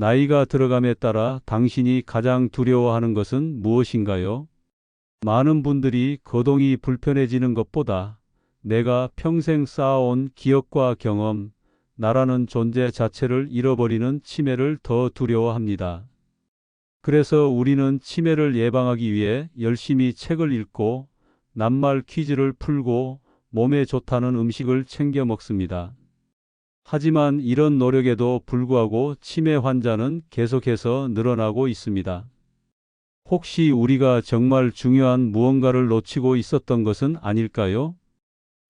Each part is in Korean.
나이가 들어감에 따라 당신이 가장 두려워하는 것은 무엇인가요? 많은 분들이 거동이 불편해지는 것보다 내가 평생 쌓아온 기억과 경험, 나라는 존재 자체를 잃어버리는 치매를 더 두려워합니다. 그래서 우리는 치매를 예방하기 위해 열심히 책을 읽고 낱말 퀴즈를 풀고 몸에 좋다는 음식을 챙겨 먹습니다. 하지만 이런 노력에도 불구하고 치매 환자는 계속해서 늘어나고 있습니다. 혹시 우리가 정말 중요한 무언가를 놓치고 있었던 것은 아닐까요?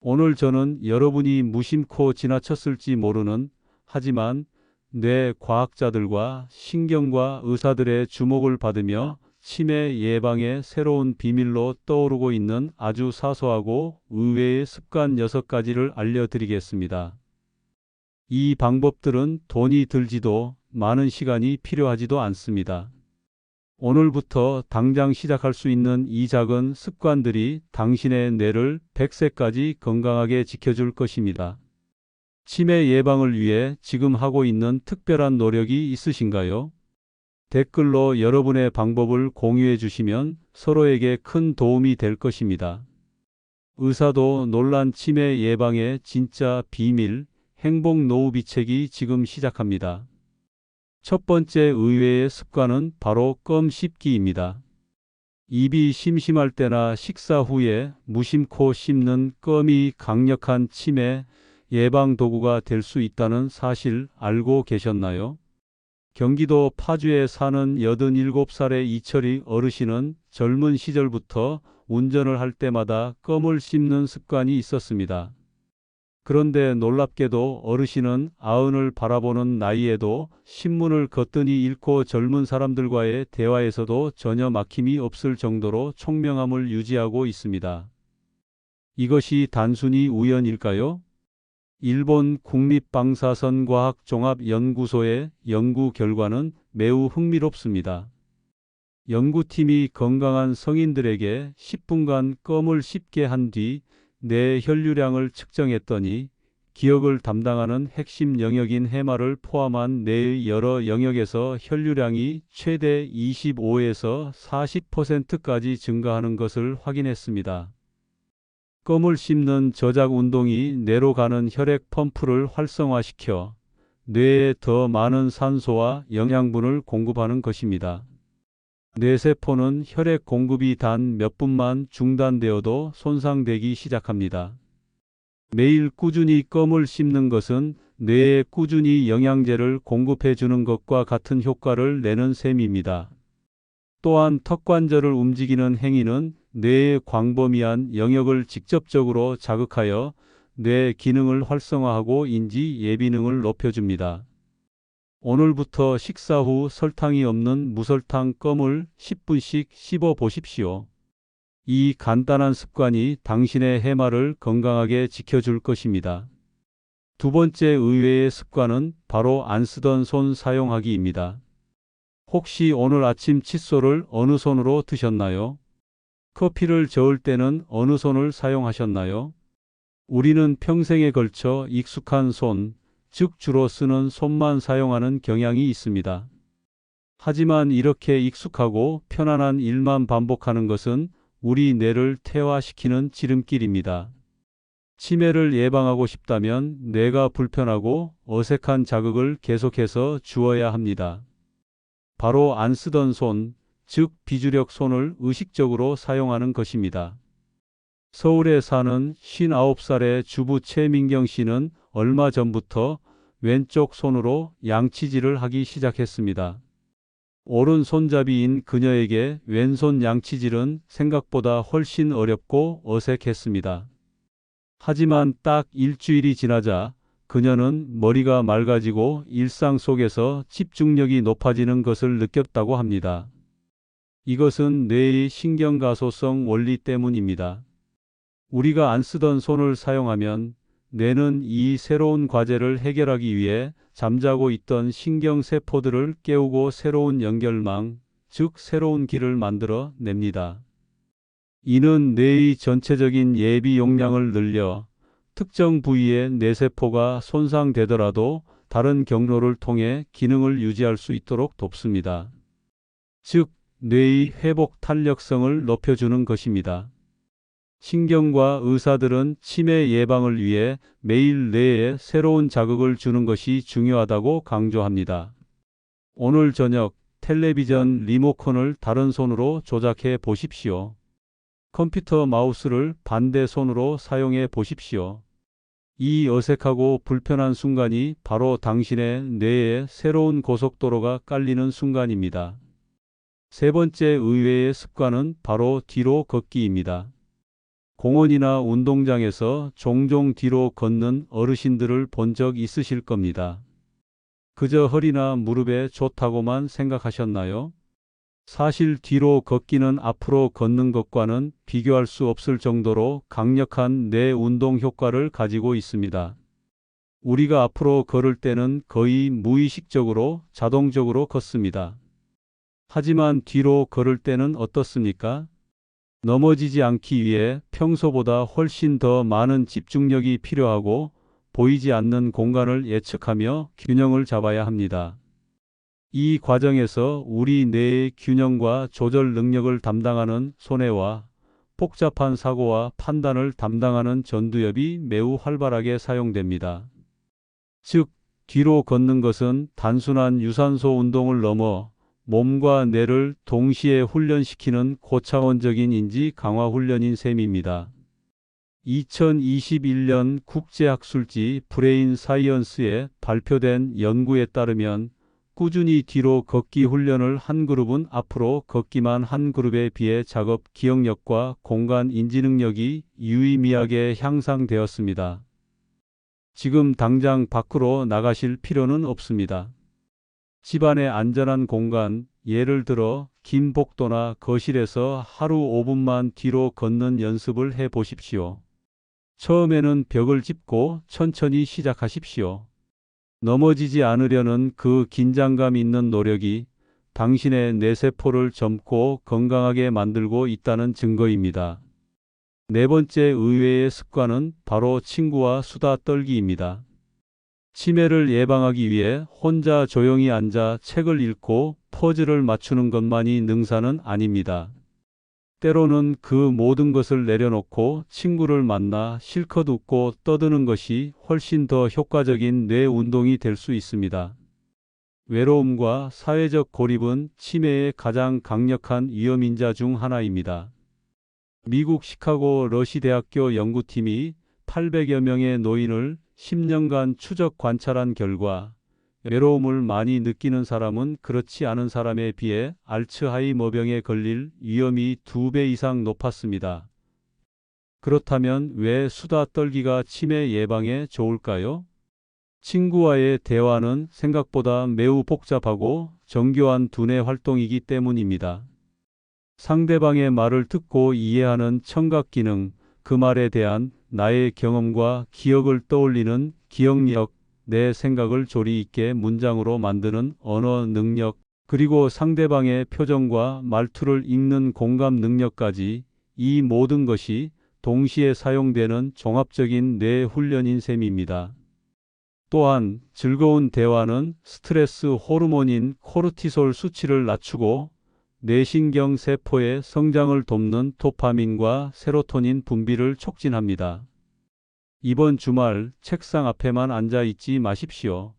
오늘 저는 여러분이 무심코 지나쳤을지 모르는, 하지만 뇌 과학자들과 신경과 의사들의 주목을 받으며 치매 예방의 새로운 비밀로 떠오르고 있는 아주 사소하고 의외의 습관 6가지를 알려드리겠습니다. 이 방법들은 돈이 들지도 많은 시간이 필요하지도 않습니다. 오늘부터 당장 시작할 수 있는 이 작은 습관들이 당신의 뇌를 100세까지 건강하게 지켜줄 것입니다. 치매 예방을 위해 지금 하고 있는 특별한 노력이 있으신가요? 댓글로 여러분의 방법을 공유해 주시면 서로에게 큰 도움이 될 것입니다. 의사도 놀란 치매 예방의 진짜 비밀, 행복 노후비 책이 지금 시작합니다. 첫 번째 의외의 습관은 바로 껌 씹기입니다. 입이 심심할 때나 식사 후에 무심코 씹는 껌이 강력한 치매 예방 도구가 될 수 있다는 사실 알고 계셨나요? 경기도 파주에 사는 87살의 이철희 어르신은 젊은 시절부터 운전을 할 때마다 껌을 씹는 습관이 있었습니다. 그런데 놀랍게도 어르신은 90을 바라보는 나이에도 신문을 거뜬히 읽고 젊은 사람들과의 대화에서도 전혀 막힘이 없을 정도로 총명함을 유지하고 있습니다. 이것이 단순히 우연일까요? 일본 국립방사선과학종합연구소의 연구 결과는 매우 흥미롭습니다. 연구팀이 건강한 성인들에게 10분간 껌을 씹게 한 뒤 뇌 혈류량을 측정했더니 기억을 담당하는 핵심 영역인 해마를 포함한 뇌의 여러 영역에서 혈류량이 최대 25에서 40%까지 증가하는 것을 확인했습니다. 껌을 씹는 저작 운동이 뇌로 가는 혈액 펌프를 활성화시켜 뇌에 더 많은 산소와 영양분을 공급하는 것입니다. 뇌세포는 혈액 공급이 단 몇 분만 중단되어도 손상되기 시작합니다. 매일 꾸준히 껌을 씹는 것은 뇌에 꾸준히 영양제를 공급해 주는 것과 같은 효과를 내는 셈입니다. 또한 턱관절을 움직이는 행위는 뇌의 광범위한 영역을 직접적으로 자극하여 뇌 기능을 활성화하고 인지 예비능을 높여줍니다. 오늘부터 식사 후 설탕이 없는 무설탕 껌을 10분씩 씹어 보십시오. 이 간단한 습관이 당신의 해마를 건강하게 지켜줄 것입니다. 두 번째 의외의 습관은 바로 안 쓰던 손 사용하기입니다. 혹시 오늘 아침 칫솔을 어느 손으로 드셨나요? 커피를 저을 때는 어느 손을 사용하셨나요? 우리는 평생에 걸쳐 익숙한 손, 즉 주로 쓰는 손만 사용하는 경향이 있습니다. 하지만 이렇게 익숙하고 편안한 일만 반복하는 것은 우리 뇌를 퇴화시키는 지름길입니다. 치매를 예방하고 싶다면 뇌가 불편하고 어색한 자극을 계속해서 주어야 합니다. 바로 안 쓰던 손, 즉 비주력 손을 의식적으로 사용하는 것입니다. 서울에 사는 59살의 주부 최민경 씨는 얼마 전부터 왼쪽 손으로 양치질을 하기 시작했습니다. 오른손잡이인 그녀에게 왼손 양치질은 생각보다 훨씬 어렵고 어색했습니다. 하지만 딱 일주일이 지나자 그녀는 머리가 맑아지고 일상 속에서 집중력이 높아지는 것을 느꼈다고 합니다. 이것은 뇌의 신경가소성 원리 때문입니다. 우리가 안 쓰던 손을 사용하면 뇌는 이 새로운 과제를 해결하기 위해 잠자고 있던 신경세포들을 깨우고 새로운 연결망, 즉 새로운 길을 만들어 냅니다. 이는 뇌의 전체적인 예비 용량을 늘려 특정 부위의 뇌세포가 손상되더라도 다른 경로를 통해 기능을 유지할 수 있도록 돕습니다. 즉, 뇌의 회복 탄력성을 높여주는 것입니다. 신경과 의사들은 치매 예방을 위해 매일 뇌에 새로운 자극을 주는 것이 중요하다고 강조합니다. 오늘 저녁 텔레비전 리모컨을 다른 손으로 조작해 보십시오. 컴퓨터 마우스를 반대 손으로 사용해 보십시오. 이 어색하고 불편한 순간이 바로 당신의 뇌에 새로운 고속도로가 깔리는 순간입니다. 세 번째 의외의 습관은 바로 뒤로 걷기입니다. 공원이나 운동장에서 종종 뒤로 걷는 어르신들을 본 적 있으실 겁니다. 그저 허리나 무릎에 좋다고만 생각하셨나요? 사실 뒤로 걷기는 앞으로 걷는 것과는 비교할 수 없을 정도로 강력한 뇌 운동 효과를 가지고 있습니다. 우리가 앞으로 걸을 때는 거의 무의식적으로 자동적으로 걷습니다. 하지만 뒤로 걸을 때는 어떻습니까? 넘어지지 않기 위해 평소보다 훨씬 더 많은 집중력이 필요하고 보이지 않는 공간을 예측하며 균형을 잡아야 합니다. 이 과정에서 우리 뇌의 균형과 조절 능력을 담당하는 손해와 복잡한 사고와 판단을 담당하는 전두엽이 매우 활발하게 사용됩니다. 즉, 뒤로 걷는 것은 단순한 유산소 운동을 넘어 몸과 뇌를 동시에 훈련시키는 고차원적인 인지 강화 훈련인 셈입니다. 2021년 국제학술지 브레인 사이언스에 발표된 연구에 따르면 꾸준히 뒤로 걷기 훈련을 한 그룹은 앞으로 걷기만 한 그룹에 비해 작업 기억력과 공간 인지 능력이 유의미하게 향상되었습니다. 지금 당장 밖으로 나가실 필요는 없습니다. 집안의 안전한 공간, 예를 들어 긴 복도나 거실에서 하루 5분만 뒤로 걷는 연습을 해 보십시오. 처음에는 벽을 짚고 천천히 시작하십시오. 넘어지지 않으려는 그 긴장감 있는 노력이 당신의 뇌세포를 젊고 건강하게 만들고 있다는 증거입니다. 네 번째 의외의 습관은 바로 친구와 수다 떨기입니다. 치매를 예방하기 위해 혼자 조용히 앉아 책을 읽고 퍼즐을 맞추는 것만이 능사는 아닙니다. 때로는 그 모든 것을 내려놓고 친구를 만나 실컷 웃고 떠드는 것이 훨씬 더 효과적인 뇌 운동이 될 수 있습니다. 외로움과 사회적 고립은 치매의 가장 강력한 위험인자 중 하나입니다. 미국 시카고 러시 대학교 연구팀이 800여 명의 노인을 10년간 추적 관찰한 결과 외로움을 많이 느끼는 사람은 그렇지 않은 사람에 비해 알츠하이머병에 걸릴 위험이 2배 이상 높았습니다. 그렇다면 왜 수다 떨기가 치매 예방에 좋을까요? 친구와의 대화는 생각보다 매우 복잡하고 정교한 두뇌 활동이기 때문입니다. 상대방의 말을 듣고 이해하는 청각 기능, 그 말에 대한 나의 경험과 기억을 떠올리는 기억력, 내 생각을 조리 있게 문장으로 만드는 언어 능력, 그리고 상대방의 표정과 말투를 읽는 공감 능력까지 이 모든 것이 동시에 사용되는 종합적인 뇌 훈련인 셈입니다. 또한 즐거운 대화는 스트레스 호르몬인 코르티솔 수치를 낮추고 뇌신경 세포의 성장을 돕는 도파민과 세로토닌 분비를 촉진합니다. 이번 주말 책상 앞에만 앉아 있지 마십시오.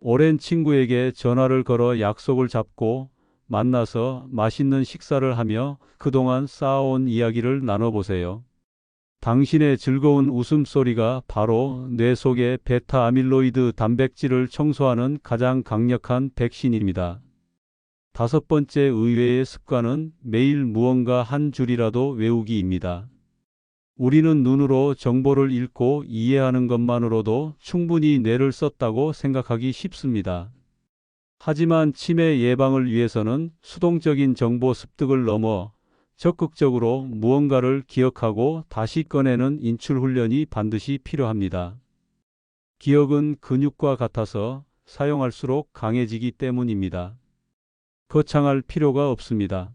오랜 친구에게 전화를 걸어 약속을 잡고 만나서 맛있는 식사를 하며 그동안 쌓아온 이야기를 나눠보세요. 당신의 즐거운 웃음소리가 바로 뇌 속의 베타 아밀로이드 단백질을 청소하는 가장 강력한 백신입니다. 다섯 번째 의외의 습관은 매일 무언가 한 줄이라도 외우기입니다. 우리는 눈으로 정보를 읽고 이해하는 것만으로도 충분히 뇌를 썼다고 생각하기 쉽습니다. 하지만 치매 예방을 위해서는 수동적인 정보 습득을 넘어 적극적으로 무언가를 기억하고 다시 꺼내는 인출 훈련이 반드시 필요합니다. 기억은 근육과 같아서 사용할수록 강해지기 때문입니다. 거창할 필요가 없습니다.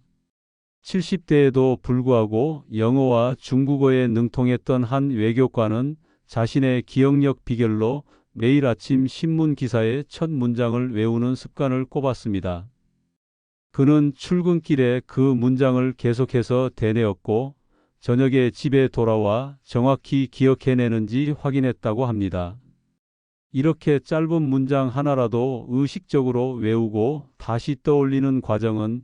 70대에도 불구하고 영어와 중국어에 능통했던 한 외교관은 자신의 기억력 비결로 매일 아침 신문 기사의 첫 문장을 외우는 습관을 꼽았습니다. 그는 출근길에 그 문장을 계속해서 되뇌었고 저녁에 집에 돌아와 정확히 기억해내는지 확인했다고 합니다. 이렇게 짧은 문장 하나라도 의식적으로 외우고 다시 떠올리는 과정은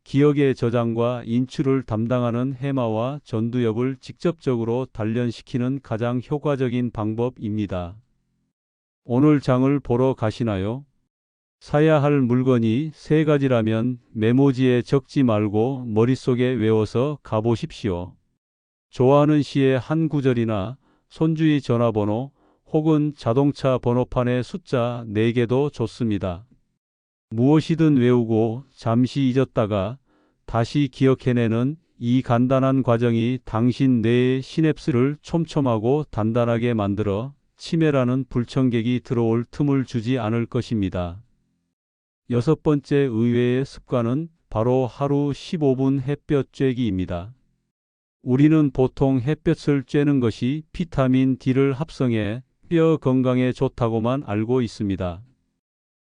기억의 저장과 인출을 담당하는 해마와 전두엽을 직접적으로 단련시키는 가장 효과적인 방법입니다. 오늘 장을 보러 가시나요? 사야 할 물건이 3가지라면 메모지에 적지 말고 머릿속에 외워서 가보십시오. 좋아하는 시의 한 구절이나 손주의 전화번호 혹은 자동차 번호판의 숫자 4개도 좋습니다. 무엇이든 외우고 잠시 잊었다가 다시 기억해내는 이 간단한 과정이 당신 뇌의 시냅스를 촘촘하고 단단하게 만들어 치매라는 불청객이 들어올 틈을 주지 않을 것입니다. 6번째 의외의 습관은 바로 하루 15분 햇볕 쬐기입니다. 우리는 보통 햇볕을 쬐는 것이 비타민 D를 합성해 뼈 건강에 좋다고만 알고 있습니다.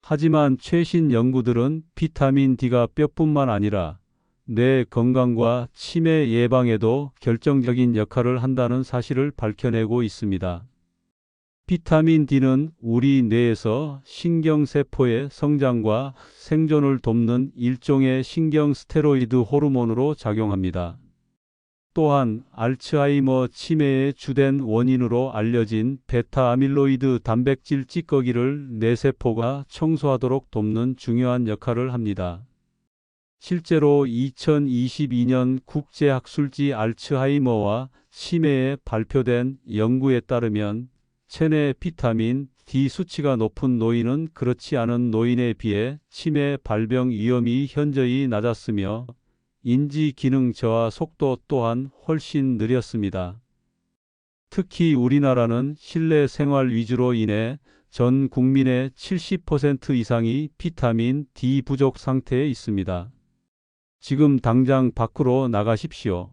하지만 최신 연구들은 비타민 D가 뼈뿐만 아니라 뇌 건강과 치매 예방에도 결정적인 역할을 한다는 사실을 밝혀내고 있습니다. 비타민 D는 우리 뇌에서 신경세포의 성장과 생존을 돕는 일종의 신경 스테로이드 호르몬으로 작용합니다. 또한 알츠하이머 치매의 주된 원인으로 알려진 베타 아밀로이드 단백질 찌꺼기를 뇌세포가 청소하도록 돕는 중요한 역할을 합니다. 실제로 2022년 국제학술지 알츠하이머와 치매에 발표된 연구에 따르면 체내 비타민 D 수치가 높은 노인은 그렇지 않은 노인에 비해 치매 발병 위험이 현저히 낮았으며 인지 기능 저하 속도 또한 훨씬 느렸습니다. 특히 우리나라는 실내 생활 위주로 인해 전 국민의 70% 이상이 비타민 D 부족 상태에 있습니다. 지금 당장 밖으로 나가십시오.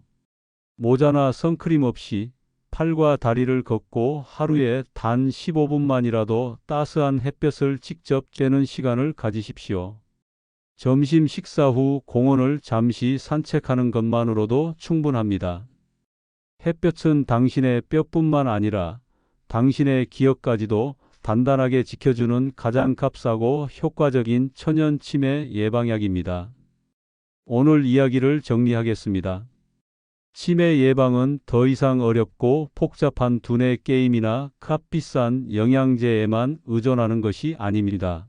모자나 선크림 없이 팔과 다리를 걷고 하루에 단 15분만이라도 따스한 햇볕을 직접 쬐는 시간을 가지십시오. 점심 식사 후 공원을 잠시 산책하는 것만으로도 충분합니다. 햇볕은 당신의 뼈뿐만 아니라 당신의 기억까지도 단단하게 지켜주는 가장 값싸고 효과적인 천연 치매 예방약입니다. 오늘 이야기를 정리하겠습니다. 치매 예방은 더 이상 어렵고 복잡한 두뇌 게임이나 값비싼 영양제에만 의존하는 것이 아닙니다.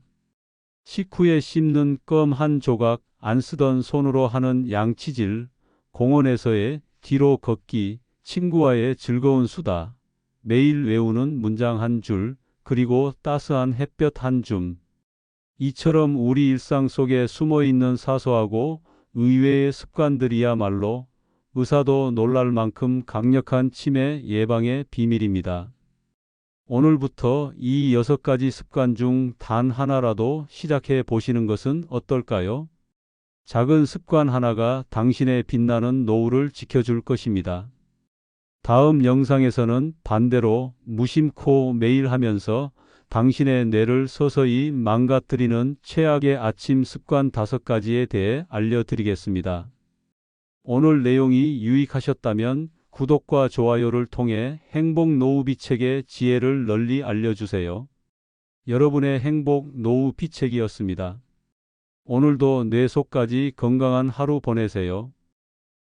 식후에 씹는 껌 한 조각, 안 쓰던 손으로 하는 양치질, 공원에서의 뒤로 걷기, 친구와의 즐거운 수다, 매일 외우는 문장 한 줄, 그리고 따스한 햇볕 한 줌. 이처럼 우리 일상 속에 숨어있는 사소하고 의외의 습관들이야말로 의사도 놀랄 만큼 강력한 치매 예방의 비밀입니다. 오늘부터 이 6가지 습관 중 단 하나라도 시작해 보시는 것은 어떨까요? 작은 습관 하나가 당신의 빛나는 노후를 지켜줄 것입니다. 다음 영상에서는 반대로 무심코 매일 하면서 당신의 뇌를 서서히 망가뜨리는 최악의 아침 습관 5가지에 대해 알려드리겠습니다. 오늘 내용이 유익하셨다면 구독과 좋아요를 통해 행복 노후 비책의 지혜를 널리 알려주세요. 여러분의 행복 노후 비책이었습니다. 오늘도 뇌 속까지 건강한 하루 보내세요.